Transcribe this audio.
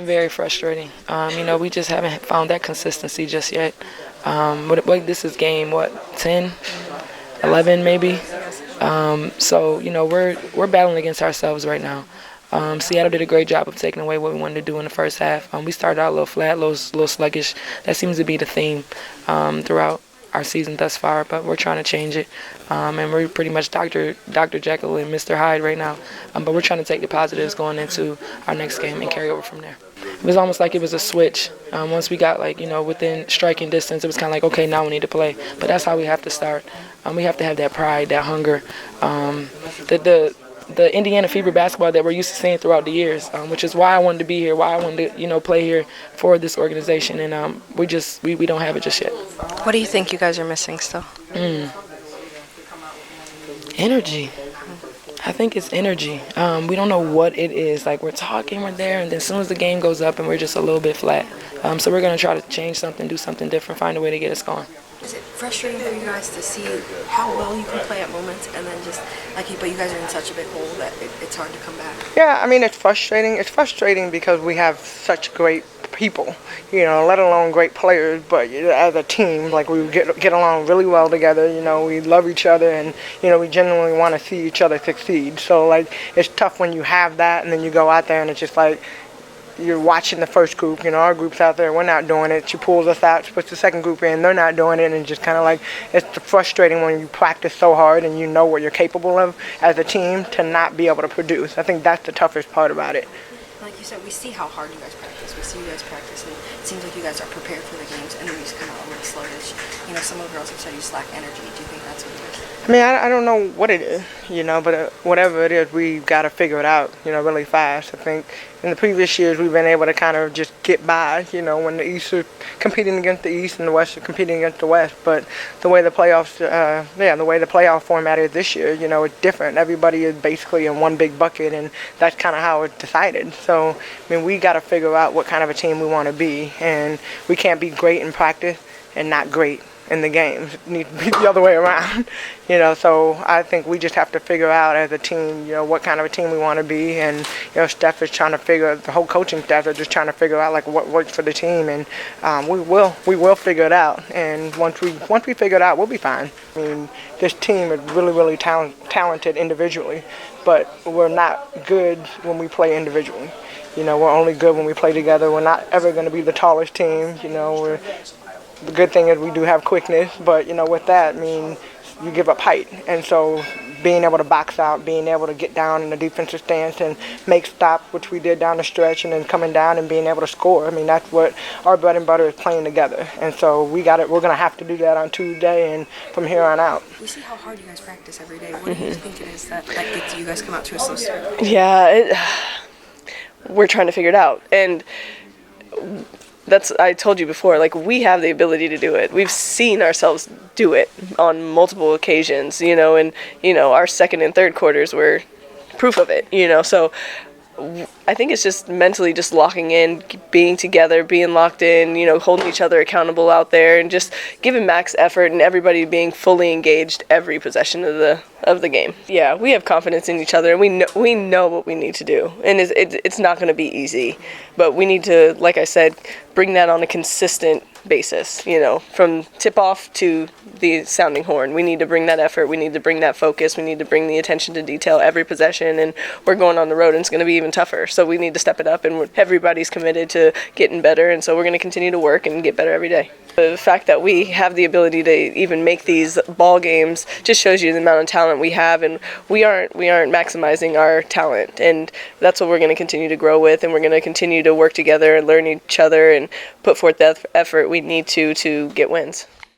Very frustrating. We just haven't found that consistency just yet. This is game, 10, 11 maybe? We're battling against ourselves right now. Seattle did a great job of taking away what we wanted to do in the first half. We started out a little flat, a little sluggish. That seems to be the theme throughout our season thus far, but we're trying to change it. And we're pretty much Dr. Jekyll and Mr. Hyde right now. But we're trying to take the positives going into our next game and carry over from there. It was almost like it was a switch. Once we got within striking distance, it was kind of like, okay, now we need to play. But that's how we have to start. We have to have that pride, that hunger, the Indiana Fever basketball that we're used to seeing throughout the years, which is why I wanted to be here, why I wanted to, play here for this organization. And we don't have it just yet. What do you think you guys are missing still? Energy. I think it's energy. We don't know what it is. Like, we're talking, we're there, and then as soon as the game goes up and we're just a little bit flat. So we're going to try to change something, do something different, find a way to get us going. Is it frustrating for you guys to see how well you can play at moments and then just, but you guys are in such a big hole that it's hard to come back? Yeah, it's frustrating. It's frustrating because we have such great people, let alone great players, but as a team, we get along really well together, we love each other, and, we genuinely want to see each other succeed. So, it's tough when you have that and then you go out there and it's just you're watching the first group, our group's out there, we're not doing it. She pulls us out, she puts the second group in, they're not doing it, and just kind of it's frustrating when you practice so hard and you know what you're capable of as a team to not be able to produce. I think that's the toughest part about it. Like you said, we see how hard you guys practice. We see you guys practice, and it seems like you guys are prepared for the games, and then you just come out a little sluggish. Some of the girls have said you lack energy. Do you think that's what it is? I don't know what it is, but whatever it is, we've got to figure it out, really fast. I think in the previous years we've been able to kind of just get by, when the East are competing against the East and the West are competing against the West. But the way the playoffs, the way the playoff format is this year, it's different. Everybody is basically in one big bucket, and that's kind of how it's decided. So, we got to figure out what kind of a team we want to be, and we can't be great in practice and not great in the games. It needs to be the other way around, so I think we just have to figure out as a team, what kind of a team we want to be, and, Steph is trying to the whole coaching staff are just trying to figure out, what works for the team, and we will figure it out, and once we figure it out, we'll be fine. This team is really, really talented individually, but we're not good when we play individually. We're only good when we play together. We're not ever going to be the tallest team, The good thing is we do have quickness, but, with that, you give up height. And so being able to box out, being able to get down in the defensive stance and make stops, which we did down the stretch, and then coming down and being able to score. That's what our bread and butter is, playing together. And so we're going to have to do that on Tuesday and from here on out. We see how hard you guys practice every day. What do you think it is that gets you guys come out to a slow start? Yeah, we're trying to figure it out. And I told you before, we have the ability to do it. We've seen ourselves do it on multiple occasions, and, our second and third quarters were proof of it, so I think it's just mentally just locking in, being together, being locked in, holding each other accountable out there, and just giving max effort and everybody being fully engaged every possession of the game. Yeah, we have confidence in each other, and we know what we need to do, and it's not going to be easy, but we need to, like I said, bring that on a consistent basis, from tip-off to the sounding horn. We need to bring that effort, we need to bring that focus, we need to bring the attention to detail every possession, and we're going on the road, and it's going to be even tougher, so we need to step it up, and everybody's committed to getting better, and so we're going to continue to work and get better every day. The fact that we have the ability to even make these ball games just shows you the amount of talent we have, and we aren't maximizing our talent, and that's what we're going to continue to grow with, and we're going to continue to work together and learn each other and put forth the effort we need to get wins.